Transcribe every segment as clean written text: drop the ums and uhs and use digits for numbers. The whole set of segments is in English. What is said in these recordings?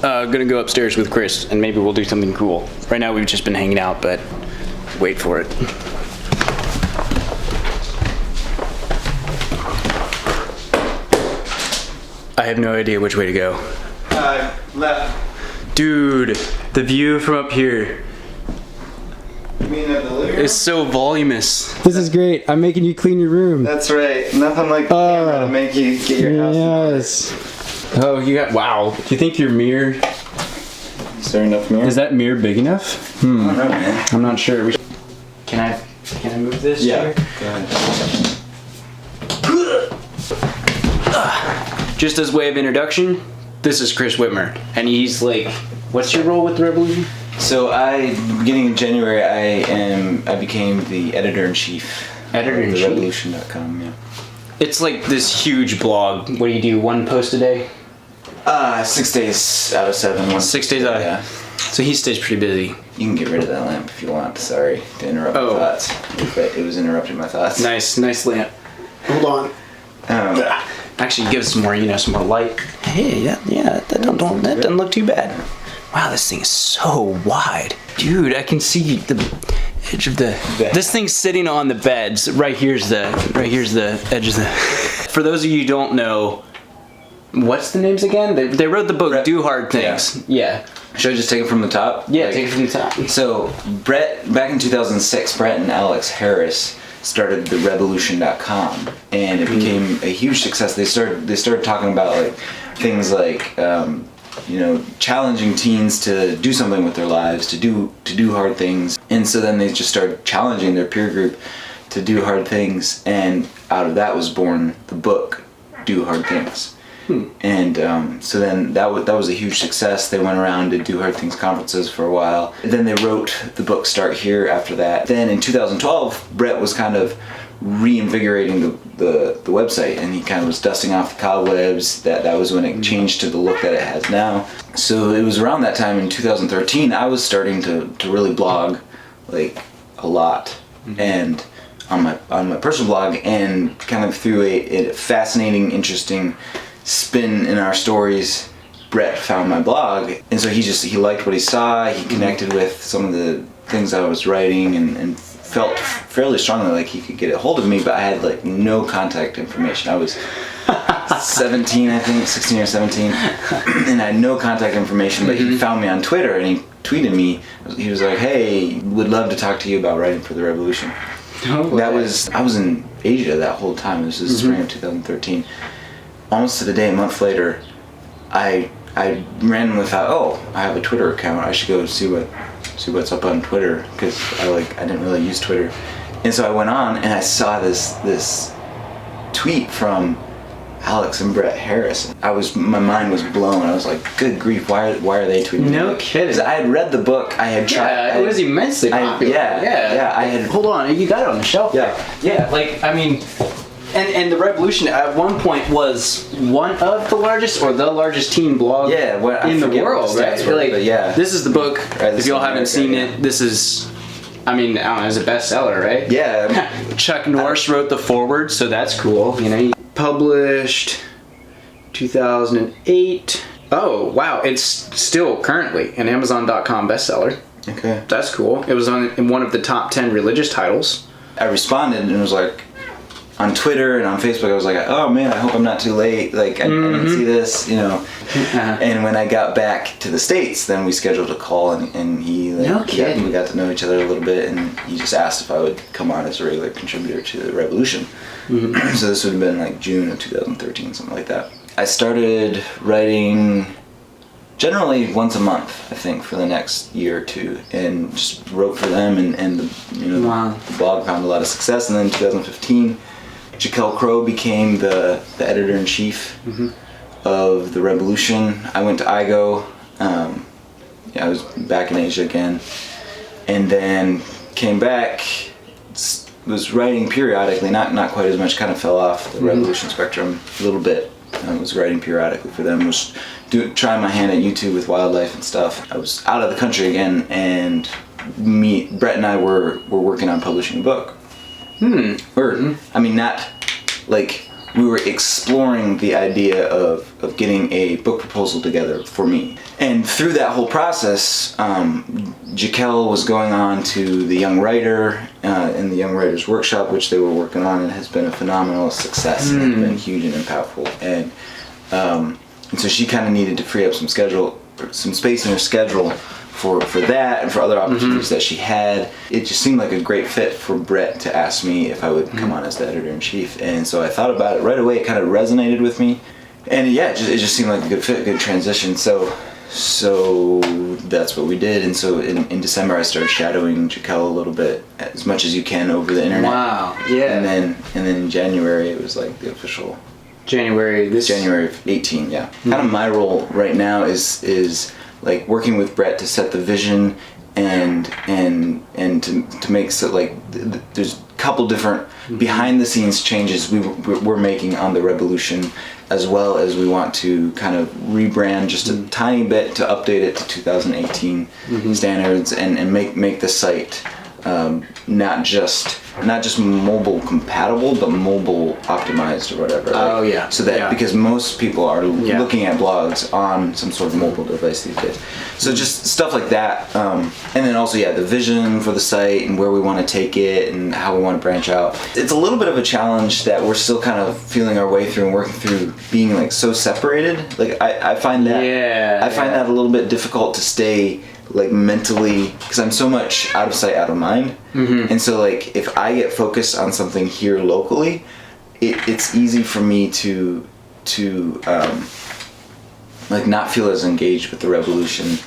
gonna go upstairs with Chris, and maybe we'll do something cool. Right now we've just been hanging out, but wait for it. I have no idea which way to go. Left. Dude, the view from up here You mean at the living room? is so voluminous. This is great. I'm making you clean your room. That's right. Nothing like the camera to make you get your house in order. Yes. Oh, you got, wow. Do you think your mirror, Is there enough mirror? is that mirror big enough? I don't know, man. I'm not sure. Can I move this? Yeah. chair? Go ahead. Just as way of introduction, this is Chris Witmer, and he's like, what's your role with the Rebelution? So beginning of January, I became the editor-in-chief. Editor-in-chief? of Rebelution.com, yeah. It's like this huge blog. What do? One post a day? 6 days out of 7. 6 days out. Yeah. So he stays pretty busy. You can get rid of that lamp if you want. Sorry to interrupt Oh. my thoughts. But it was interrupting my thoughts. Nice lamp. Hold on. Actually, give us some more light. Hey, that doesn't look too bad. Wow, this thing is so wide, dude. I can see the edge of the. This thing's sitting on the beds. Right here's the edge of the. For those of you who don't know, what's the names again? They wrote the book Do Hard Things. Yeah. Should I just take it from the top? Yeah, take it from the top. So, back in 2006, Brett and Alex Harris started the Rebelution.com, and it became a huge success. They started talking about like things like challenging teens to do something with their lives, to do hard things, and so then they just started challenging their peer group to do hard things, and out of that was born the book Do Hard Things. And so then that was a huge success. They went around to Do Hard Things conferences for a while. And then they wrote the book Start Here after that. Then in 2012, Brett was kind of reinvigorating the website, and he kind of was dusting off the cobwebs. That was when it changed to the look that it has now. So it was around that time in 2013 I was starting to really blog like a lot. And on my personal blog, and kind of through a fascinating, interesting spin in our stories, Brett found my blog, and so he liked what he saw. He connected with some of the things I was writing, and felt fairly strongly like he could get a hold of me, but I had like no contact information. I was 17, I think, 16 or 17, and I had no contact information, but he found me on Twitter, and he tweeted me. He was like, hey, would love to talk to you about writing for the Rebelution. I was in Asia that whole time. This was spring of 2013. Almost to the day, a month later, I randomly thought, oh, I have a Twitter account. I should go see what's up on Twitter, because I didn't really use Twitter. And so I went on, and I saw this tweet from Alex and Brett Harris. My mind was blown. I was like, good grief, why are they tweeting? No kidding. 'Cause I had read the book. I had tried. Yeah, it was immensely popular. Yeah. I had. Hold on, you got it on the shelf. Yeah. Yeah, like, I mean, and the Rebelution at one point was one of the largest or the largest teen blog in the world, right? But yeah. This is the book. Right, if y'all haven't seen it, this is, I mean, I don't know, it's a bestseller, right? Yeah. Chuck Norris wrote the foreword, so that's cool. He published 2008. Oh, wow, it's still currently an Amazon.com bestseller. Okay. That's cool. It was in one of the top 10 religious titles. I responded and was like, on Twitter and on Facebook, I was like, oh man, I hope I'm not too late. Like, I didn't see this, And when I got back to the States, then we scheduled a call, and he, we got to know each other a little bit, and he just asked if I would come on as a regular contributor to the Rebelution. So this would have been like June of 2013, something like that. I started writing generally once a month, I think, for the next year or two, and just wrote for them, and the blog found a lot of success. And then in 2015, Jaquel Crow became the editor-in-chief of the Rebelution. I went to IGO. I was back in Asia again, and then came back. Was writing periodically, not quite as much. Kind of fell off the Rebelution spectrum a little bit. I was writing periodically for them. Was trying my hand at YouTube with wildlife and stuff. I was out of the country again, and Brett and I were working on publishing a book. I mean, not like we were exploring the idea of getting a book proposal together for me. And through that whole process, Jaquel was going on to the Young Writer in the Young Writers Workshop, which they were working on, and has been a phenomenal success and has been huge and impactful. And so she kind of needed to free up some space in her schedule for that and for other opportunities that she had. It just seemed like a great fit for Brett to ask me if I would come on as the editor-in-chief. And so I thought about it right away. It kind of resonated with me. And yeah, it just seemed like a good fit, a good transition. So that's what we did. And so in December I started shadowing Jaquel a little bit, as much as you can over the internet. Wow, yeah. And then in January it was like the official January of 18, yeah. Kind of my role right now is like working with Brett to set the vision and to make so like there's a couple different behind the scenes changes we're making on the Rebelution, as well as we want to kind of rebrand just a tiny bit to update it to 2018 standards and make the site not just mobile compatible, but mobile optimized or whatever. Oh yeah. So that because most people are looking at blogs on some sort of mobile device these days. So just stuff like that, and then also the vision for the site and where we want to take it and how we want to branch out. It's a little bit of a challenge that we're still kind of feeling our way through and working through, being like so separated. Like I find that I find that a little bit difficult to stay like mentally, because I'm so much out of sight, out of mind. And so like if I get focused on something here locally, it's easy for me to like not feel as engaged with the Rebelution.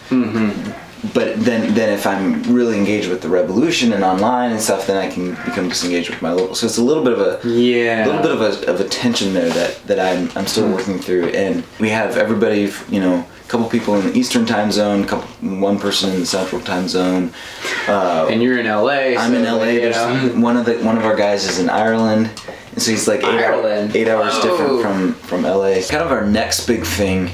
But then if I'm really engaged with the Rebelution and online and stuff, then I can become disengaged with my local. So it's a little bit of a tension there that I'm still working through. And we have everybody, a couple people in the Eastern time zone, one person in the Central time zone. And you're in LA. I'm in LA. There's one of our guys is in Ireland, and so he's like 8 hours different from LA. Kind of our next big thing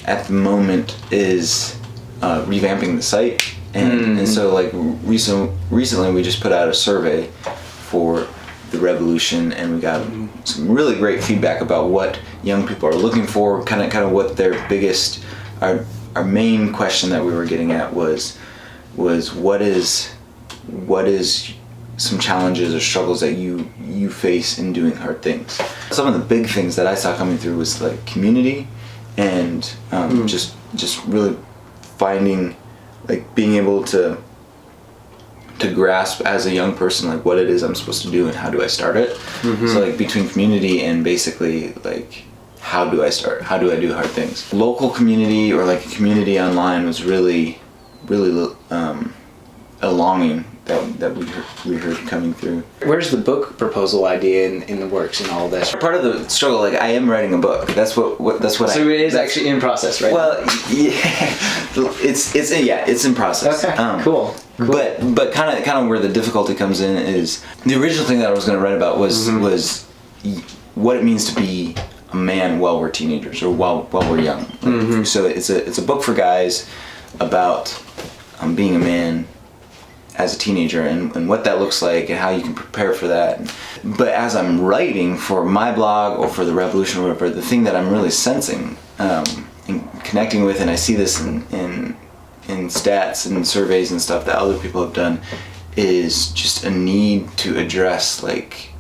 at the moment is revamping the site, and so like recently we just put out a survey for the Rebelution, and we got some really great feedback about what young people are looking for, kind of what their biggest, our main question that we were getting at was what is some challenges or struggles that you face in doing hard things. Some of the big things that I saw coming through was like community, and just really finding, like, being able to grasp as a young person like what it is I'm supposed to do and how do I start it. So like between community and basically like how do I do hard things. Local community or like a community online was really a longing that we heard coming through. Where's the book proposal idea in the works and all this? Part of the struggle, like I am writing a book. That's what. So it is actually in process, right? Well, yeah, it's in process. Okay, cool. But kind of where the difficulty comes in is the original thing that I was going to write about was what it means to be a man while we're teenagers or while we're young. Like, so it's a book for guys about being a man as a teenager and what that looks like and how you can prepare for that. But as I'm writing for my blog or for the Rebelution or whatever, the thing that I'm really sensing and connecting with, and I see this in stats and surveys and stuff that other people have done, is just a need to address like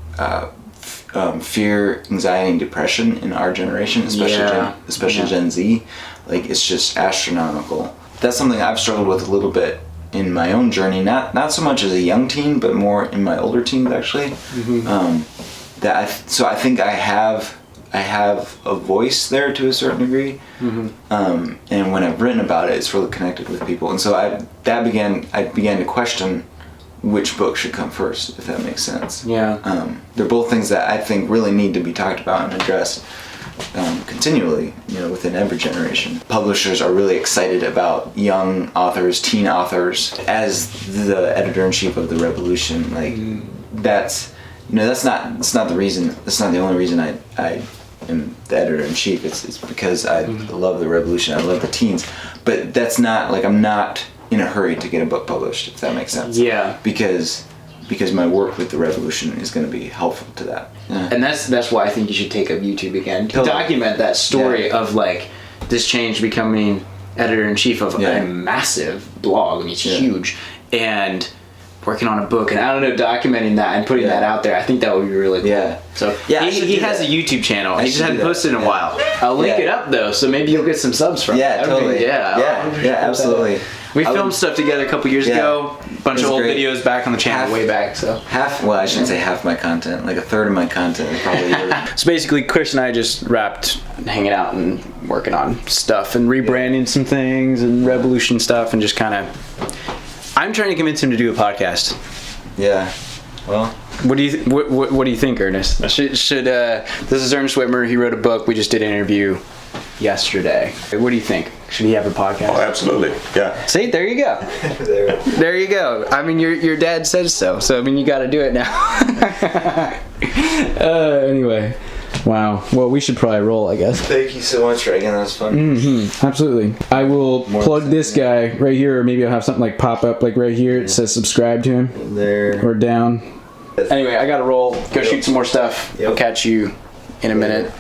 fear, anxiety, and depression in our generation, especially Gen Z. Like it's just astronomical. That's something I've struggled with a little bit in my own journey, not so much as a young teen, but more in my older teens actually. So I think I have a voice there to a certain degree, and when I've written about it, it's really connected with people, and so I began to question which book should come first, if that makes sense. They're both things that I think really need to be talked about and addressed continually, within every generation. Publishers are really excited about young authors, teen authors, as the editor-in-chief of the Rebelution. Like that's not the reason. That's not the only reason I am the editor-in-chief. It's because I love the Rebelution. I love the teens, but that's not like I'm not in a hurry to get a book published, if that makes sense. Yeah. Because because my work with the Rebelution is going to be helpful to that. Yeah. And that's why I think you should take up YouTube again. Totally. Document that story of like this change, becoming editor-in-chief of a massive blog. I mean, it's huge. And working on a book, and I don't know, documenting that and putting that out there, I think that would be really cool. Yeah. So he has a YouTube channel. He just hadn't posted in a while. I'll link it up though, so maybe you'll get some subs from it. Yeah, totally. Yeah, absolutely. We filmed stuff together a couple years ago. Bunch of old videos back on the channel, way back. So well, I shouldn't say half my content. Like a third of my content is probably yours. So basically, Chris and I just wrapped hanging out and working on stuff and rebranding some things and Rebelution stuff, and just kind of. I'm trying to convince him to do a podcast. Yeah. Well. What do you what do you think, Ernest? Should this is Ernest Witmer. He wrote a book. We just did an interview yesterday. What do you think? Should he have a podcast? Oh, absolutely. Yeah. See, there you go. There you go. I mean, your dad says so. So I mean, you got to do it now. Anyway. Wow. Well, we should probably roll, I guess. Thank you so much, Reagan. That was fun. Mm-hmm. Absolutely. I will plug this guy right here, or maybe I'll have something like pop up like right here. It says subscribe to him. There. Or down. Anyway, I got to roll. Go shoot some more stuff. I'll catch you in a minute.